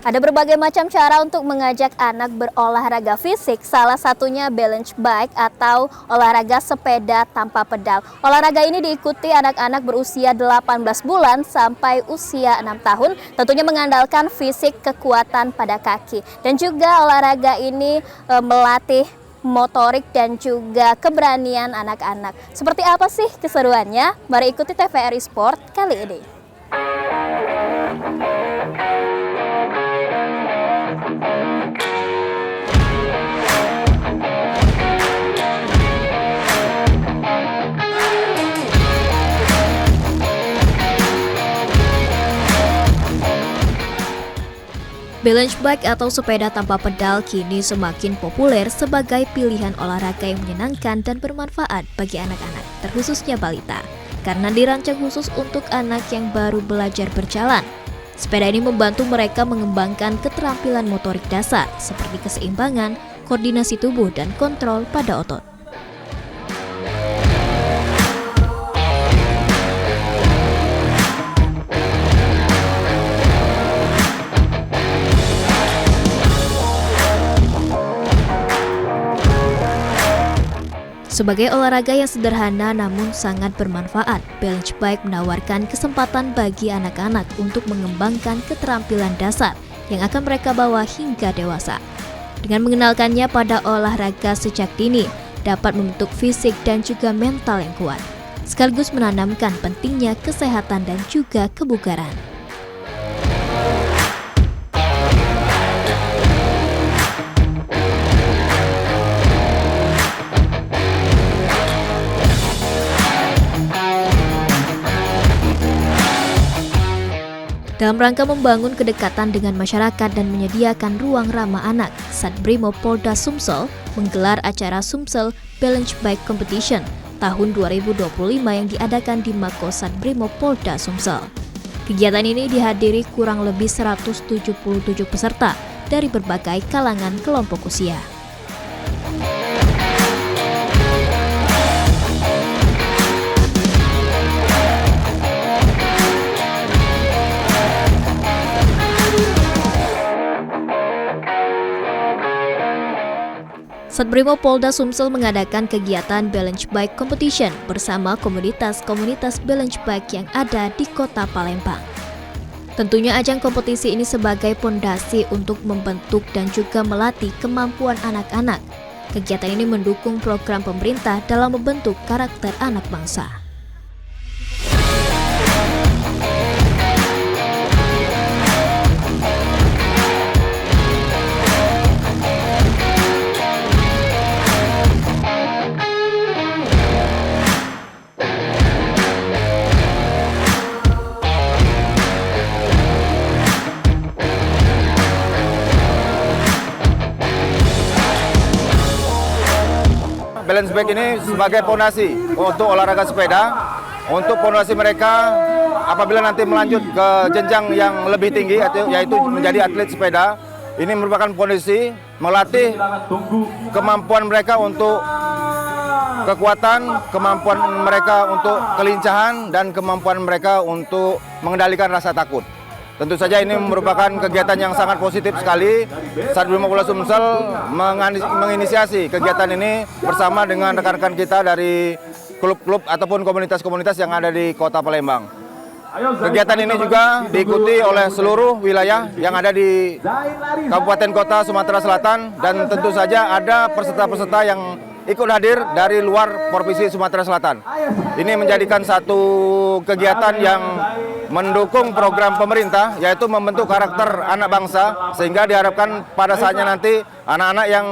Ada berbagai macam cara untuk mengajak anak berolahraga fisik, salah satunya balance bike atau olahraga sepeda tanpa pedal. Olahraga ini diikuti anak-anak berusia 18 bulan sampai usia 6 tahun, tentunya mengandalkan fisik, kekuatan pada kaki. Dan juga olahraga ini melatih motorik dan juga keberanian anak-anak. Seperti apa sih keseruannya? Mari ikuti TVRI Sport kali ini. Balance bike atau sepeda tanpa pedal kini semakin populer sebagai pilihan olahraga yang menyenangkan dan bermanfaat bagi anak-anak, terkhususnya balita, karena dirancang khusus untuk anak yang baru belajar berjalan. Sepeda ini membantu mereka mengembangkan keterampilan motorik dasar seperti keseimbangan, koordinasi tubuh, dan kontrol pada otot. Sebagai olahraga yang sederhana namun sangat bermanfaat, balance bike menawarkan kesempatan bagi anak-anak untuk mengembangkan keterampilan dasar yang akan mereka bawa hingga dewasa. Dengan mengenalkannya pada olahraga sejak dini, dapat membentuk fisik dan juga mental yang kuat, sekaligus menanamkan pentingnya kesehatan dan juga kebugaran. Dalam rangka membangun kedekatan dengan masyarakat dan menyediakan ruang ramah anak, Satbrimo Polda Sumsel menggelar acara Sumsel Balance Bike Competition tahun 2025 yang diadakan di Mako Satbrimo Polda Sumsel. Kegiatan ini dihadiri kurang lebih 177 peserta dari berbagai kalangan kelompok usia. Satbrimo Polda Sumsel mengadakan kegiatan Balance Bike Competition bersama komunitas-komunitas balance bike yang ada di Kota Palembang. Tentunya ajang kompetisi ini sebagai pondasi untuk membentuk dan juga melatih kemampuan anak-anak. Kegiatan ini mendukung program pemerintah dalam membentuk karakter anak bangsa. Balance bike ini sebagai fondasi untuk olahraga sepeda, untuk fondasi mereka apabila nanti melanjut ke jenjang yang lebih tinggi yaitu menjadi atlet sepeda. Ini merupakan fondasi melatih kemampuan mereka untuk kekuatan, kemampuan mereka untuk kelincahan, dan kemampuan mereka untuk mengendalikan rasa takut. Tentu saja ini merupakan kegiatan yang sangat positif sekali. Satbrimo Polda Sumsel menginisiasi kegiatan ini bersama dengan rekan-rekan kita dari klub-klub ataupun komunitas-komunitas yang ada di Kota Palembang. Kegiatan ini juga diikuti oleh seluruh wilayah yang ada di Kabupaten Kota Sumatera Selatan, dan tentu saja ada peserta-peserta yang ikut hadir dari luar Provinsi Sumatera Selatan. Ini menjadikan satu kegiatan yang mendukung program pemerintah, yaitu membentuk karakter anak bangsa, sehingga diharapkan pada saatnya nanti anak-anak yang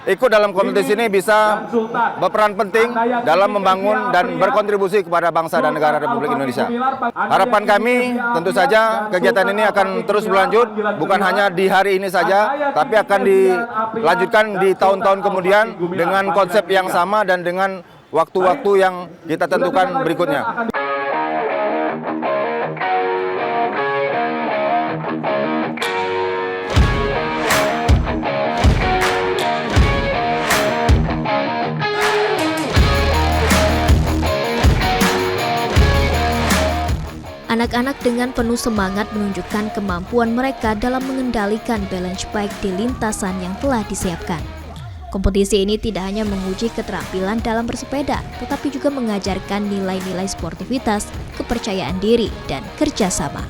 ikut dalam kompetisi ini bisa berperan penting dalam membangun dan berkontribusi kepada bangsa dan negara Republik Indonesia. Harapan kami tentu saja kegiatan ini akan terus berlanjut, bukan hanya di hari ini saja, tapi akan dilanjutkan di tahun-tahun kemudian dengan konsep yang sama dan dengan waktu-waktu yang kita tentukan berikutnya. Anak-anak dengan penuh semangat menunjukkan kemampuan mereka dalam mengendalikan balance bike di lintasan yang telah disiapkan. Kompetisi ini tidak hanya menguji keterampilan dalam bersepeda, tetapi juga mengajarkan nilai-nilai sportivitas, kepercayaan diri, dan kerjasama.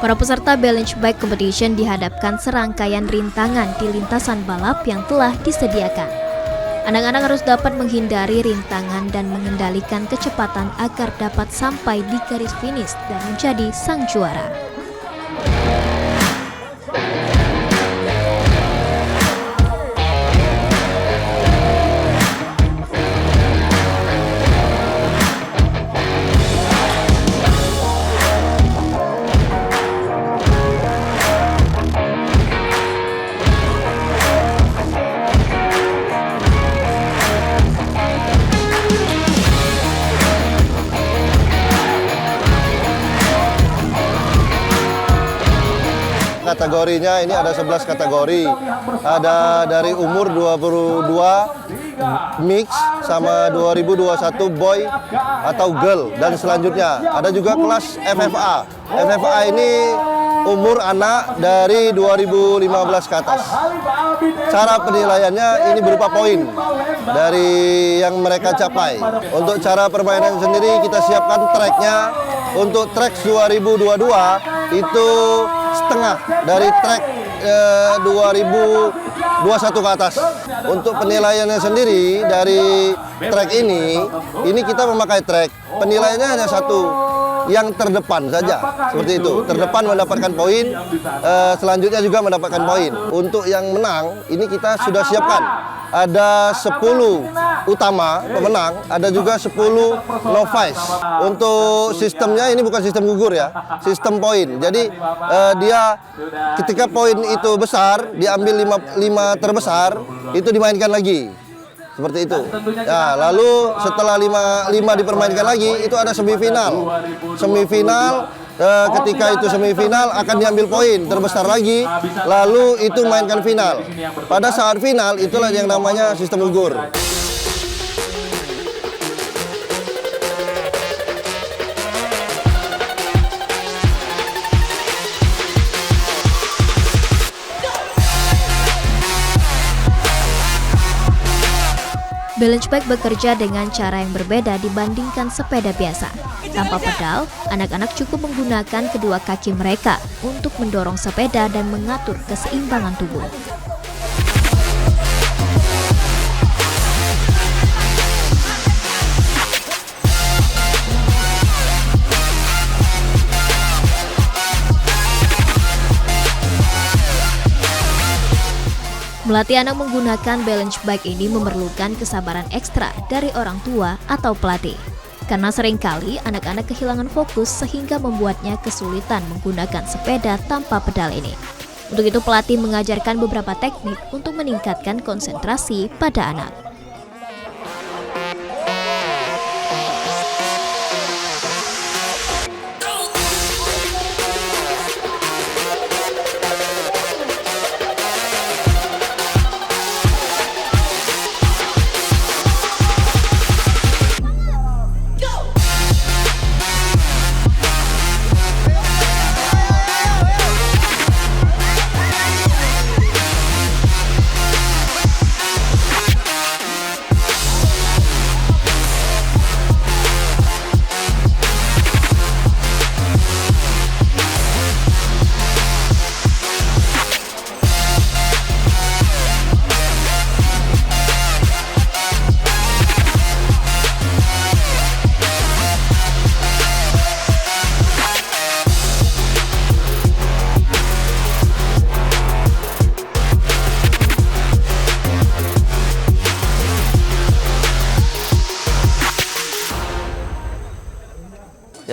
Para peserta balance bike competition dihadapkan serangkaian rintangan di lintasan balap yang telah disediakan. Anak-anak harus dapat menghindari rintangan dan mengendalikan kecepatan agar dapat sampai di garis finish dan menjadi sang juara. Kategorinya ini ada 11 kategori. Ada dari umur 22 mix sama 2021 boy atau girl dan selanjutnya. Ada juga kelas FFA. FFA ini umur anak dari 2015 ke atas. Cara penilaiannya ini berupa poin dari yang mereka capai. Untuk cara permainan sendiri kita siapkan tracknya. Untuk track 2022 itu setengah dari track 2021 ke atas. Untuk penilaiannya sendiri dari track ini kita memakai track. Penilaiannya hanya satu, yang terdepan saja, seperti itu. Terdepan mendapatkan poin, selanjutnya juga mendapatkan poin. Untuk yang menang, ini kita sudah siapkan. Ada 10 utama pemenang, ada juga 10 novice. Untuk sistemnya ini bukan sistem gugur ya, sistem poin. Jadi dia ketika poin itu besar, diambil 5 terbesar, itu dimainkan lagi. Seperti itu. Ya, lalu setelah 5 dipermainkan lagi, itu ada semifinal. Semifinal, ketika itu semifinal akan diambil poin terbesar lagi, lalu itu mainkan final. Pada saat final, itulah yang namanya sistem gugur. Balance bike bekerja dengan cara yang berbeda dibandingkan sepeda biasa. Tanpa pedal, anak-anak cukup menggunakan kedua kaki mereka untuk mendorong sepeda dan mengatur keseimbangan tubuh. Melatih anak menggunakan balance bike ini memerlukan kesabaran ekstra dari orang tua atau pelatih. Karena seringkali anak-anak kehilangan fokus sehingga membuatnya kesulitan menggunakan sepeda tanpa pedal ini. Untuk itu pelatih mengajarkan beberapa teknik untuk meningkatkan konsentrasi pada anak.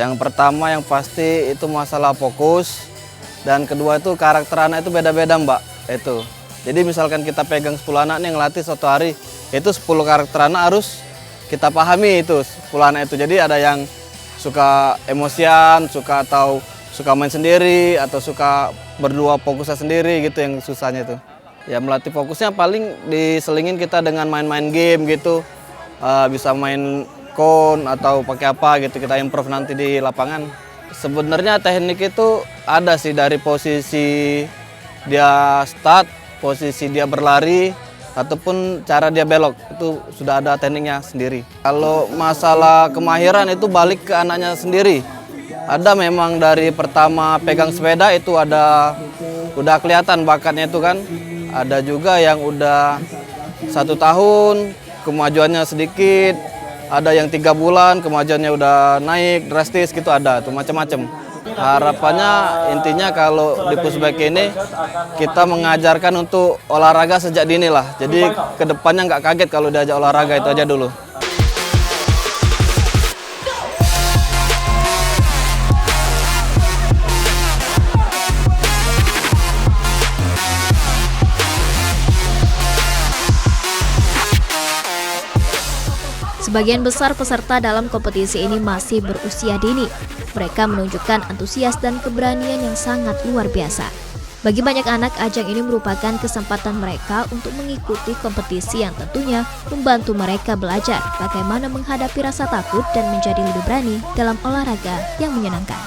Yang pertama yang pasti itu masalah fokus, dan kedua itu karakter anak itu beda-beda Mbak. Itu. Jadi misalkan kita pegang 10 anak nih ngelatih satu hari, itu 10 karakter anak harus kita pahami itu 10 anak itu. Jadi ada yang suka emosian, suka main sendiri, atau suka berdua fokusnya sendiri gitu yang susahnya itu. Ya melatih fokusnya paling diselingin kita dengan main-main game gitu, bisa main kon atau pakai apa gitu, kita improve nanti di lapangan. Sebenarnya teknik itu ada sih dari posisi dia start, posisi dia berlari, ataupun cara dia belok, itu sudah ada tekniknya sendiri. Kalau masalah kemahiran itu balik ke anaknya sendiri. Ada memang dari pertama pegang sepeda itu udah kelihatan bakatnya itu kan. Ada juga yang udah 1 tahun kemajuannya sedikit, ada yang 3 bulan kemajuannya udah naik drastis gitu, ada tuh macam-macam. Harapannya intinya kalau di Pushback ini kita mengajarkan untuk olahraga sejak dini lah. Jadi kedepannya nggak kaget kalau diajak olahraga, itu aja dulu. Sebagian besar peserta dalam kompetisi ini masih berusia dini. Mereka menunjukkan antusias dan keberanian yang sangat luar biasa. Bagi banyak anak, ajang ini merupakan kesempatan mereka untuk mengikuti kompetisi yang tentunya membantu mereka belajar bagaimana menghadapi rasa takut dan menjadi lebih berani dalam olahraga yang menyenangkan.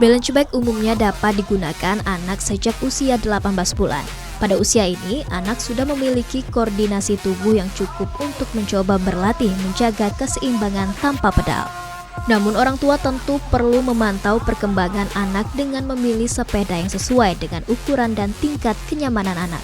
Balance bike umumnya dapat digunakan anak sejak usia 18 bulan. Pada usia ini, anak sudah memiliki koordinasi tubuh yang cukup untuk mencoba berlatih menjaga keseimbangan tanpa pedal. Namun orang tua tentu perlu memantau perkembangan anak dengan memilih sepeda yang sesuai dengan ukuran dan tingkat kenyamanan anak.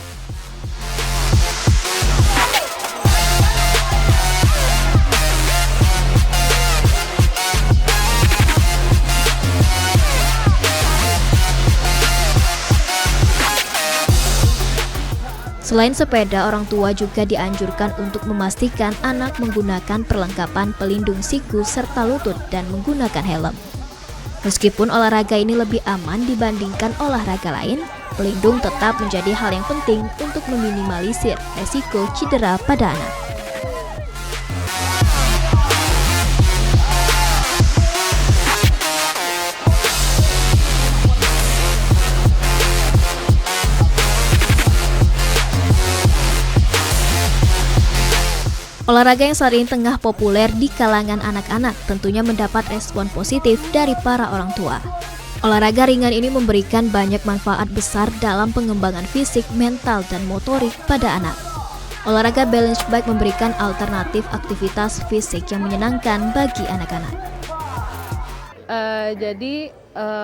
Selain sepeda, orang tua juga dianjurkan untuk memastikan anak menggunakan perlengkapan pelindung siku serta lutut dan menggunakan helm. Meskipun olahraga ini lebih aman dibandingkan olahraga lain, pelindung tetap menjadi hal yang penting untuk meminimalisir resiko cedera pada anak. Olahraga yang saat ini tengah populer di kalangan anak-anak tentunya mendapat respon positif dari para orang tua. Olahraga ringan ini memberikan banyak manfaat besar dalam pengembangan fisik, mental, dan motorik pada anak. Olahraga balance bike memberikan alternatif aktivitas fisik yang menyenangkan bagi anak-anak.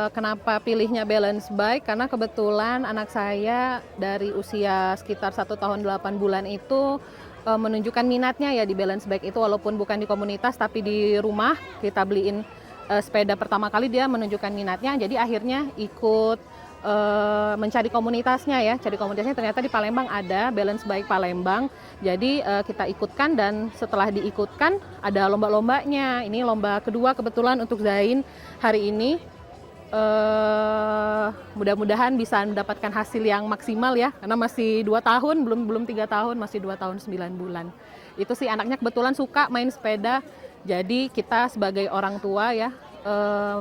Kenapa pilihnya balance bike? Karena kebetulan anak saya dari usia sekitar 1 tahun 8 bulan itu menunjukkan minatnya ya di balance bike itu, walaupun bukan di komunitas tapi di rumah kita beliin sepeda pertama kali, dia menunjukkan minatnya, jadi akhirnya ikut mencari komunitasnya ya, cari komunitasnya ternyata di Palembang ada Balance Bike Palembang. Jadi kita ikutkan dan setelah diikutkan ada lomba-lombanya. Ini lomba kedua kebetulan untuk Zain hari ini. Mudah-mudahan bisa mendapatkan hasil yang maksimal ya, karena masih 2 tahun, belum 3 tahun, masih 2 tahun 9 bulan. Itu sih anaknya kebetulan suka main sepeda, jadi kita sebagai orang tua ya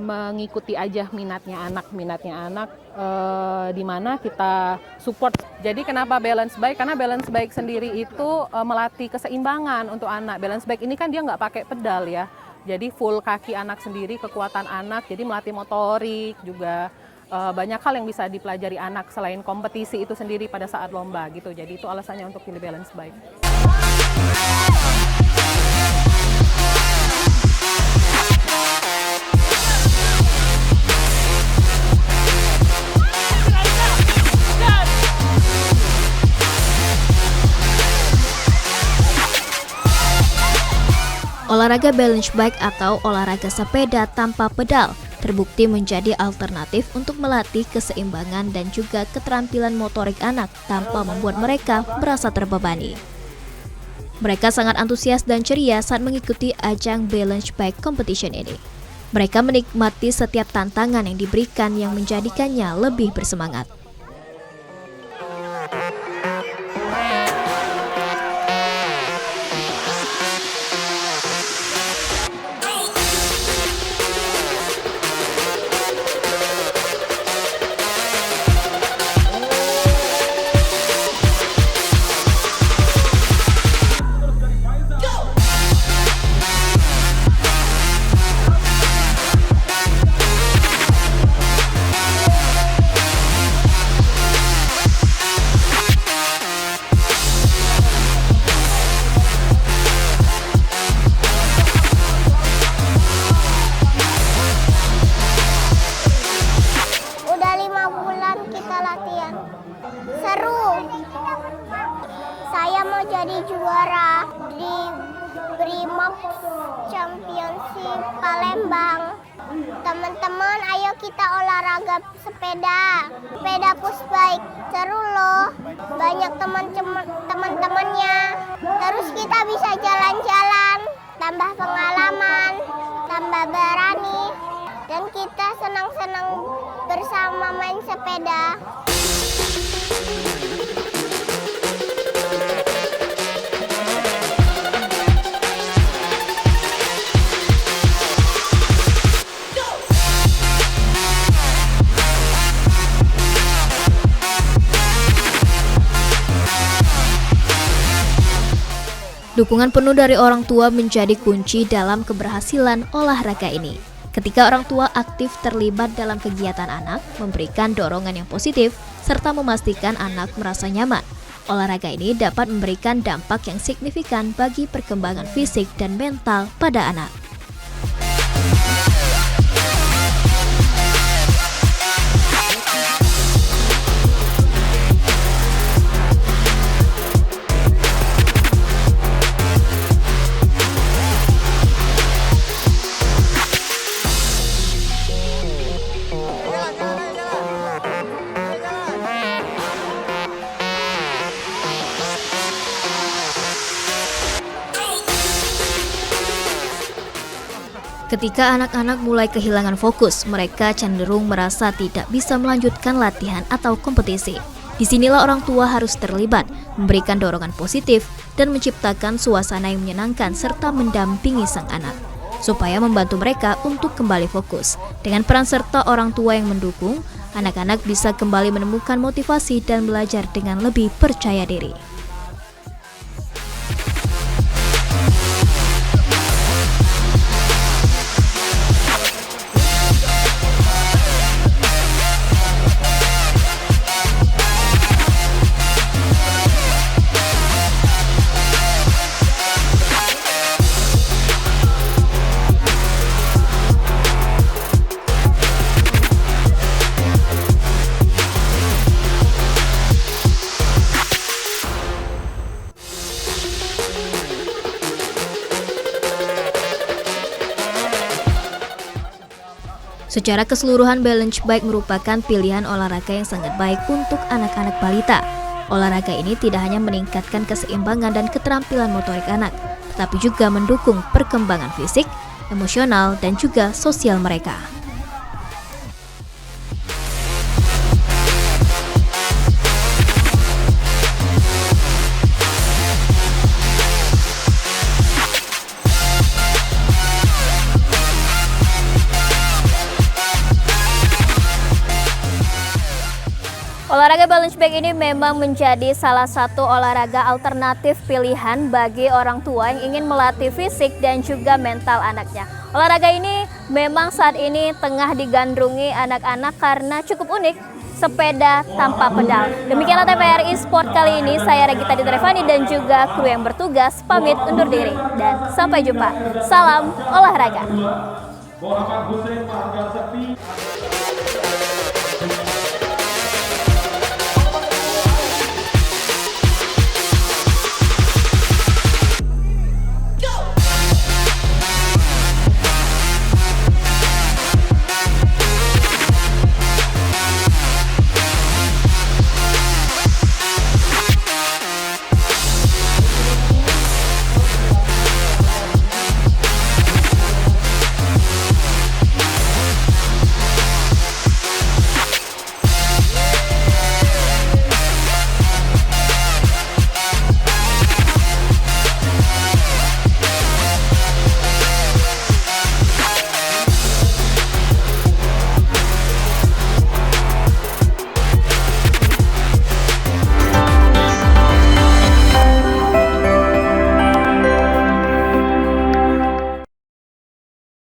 mengikuti aja minatnya anak, di mana kita support. Jadi kenapa balance bike? Karena balance bike sendiri itu melatih keseimbangan untuk anak. Balance bike ini kan dia nggak pakai pedal ya, jadi full kaki anak sendiri, kekuatan anak, jadi melatih motorik juga. Banyak hal yang bisa dipelajari anak selain kompetisi itu sendiri pada saat lomba gitu. Jadi itu alasannya untuk pilih balance bike. Olahraga balance bike atau olahraga sepeda tanpa pedal terbukti menjadi alternatif untuk melatih keseimbangan dan juga keterampilan motorik anak tanpa membuat mereka merasa terbebani. Mereka sangat antusias dan ceria saat mengikuti ajang balance bike competition ini. Mereka menikmati setiap tantangan yang diberikan yang menjadikannya lebih bersemangat. Saya mau jadi juara di Brimob Championship Palembang. Teman-teman, ayo kita olahraga sepeda. Sepeda push bike, seru loh. Banyak teman-temannya. Terus kita bisa jalan-jalan, tambah pengalaman, tambah berani. Dan kita senang-senang bersama main sepeda. Dukungan penuh dari orang tua menjadi kunci dalam keberhasilan olahraga ini. Ketika orang tua aktif terlibat dalam kegiatan anak, memberikan dorongan yang positif, serta memastikan anak merasa nyaman, olahraga ini dapat memberikan dampak yang signifikan bagi perkembangan fisik dan mental pada anak. Ketika anak-anak mulai kehilangan fokus, mereka cenderung merasa tidak bisa melanjutkan latihan atau kompetisi. Disinilah orang tua harus terlibat, memberikan dorongan positif, dan menciptakan suasana yang menyenangkan serta mendampingi sang anak, supaya membantu mereka untuk kembali fokus. Dengan peran serta orang tua yang mendukung, anak-anak bisa kembali menemukan motivasi dan belajar dengan lebih percaya diri. Secara keseluruhan, balance bike merupakan pilihan olahraga yang sangat baik untuk anak-anak balita. Olahraga ini tidak hanya meningkatkan keseimbangan dan keterampilan motorik anak, tetapi juga mendukung perkembangan fisik, emosional, dan juga sosial mereka. Olahraga balance bike ini memang menjadi salah satu olahraga alternatif pilihan bagi orang tua yang ingin melatih fisik dan juga mental anaknya. Olahraga ini memang saat ini tengah digandrungi anak-anak karena cukup unik, sepeda tanpa pedal. Demikianlah TVRI Sport kali ini, saya Regita Ditrevani dan juga kru yang bertugas pamit undur diri. Dan sampai jumpa. Salam olahraga.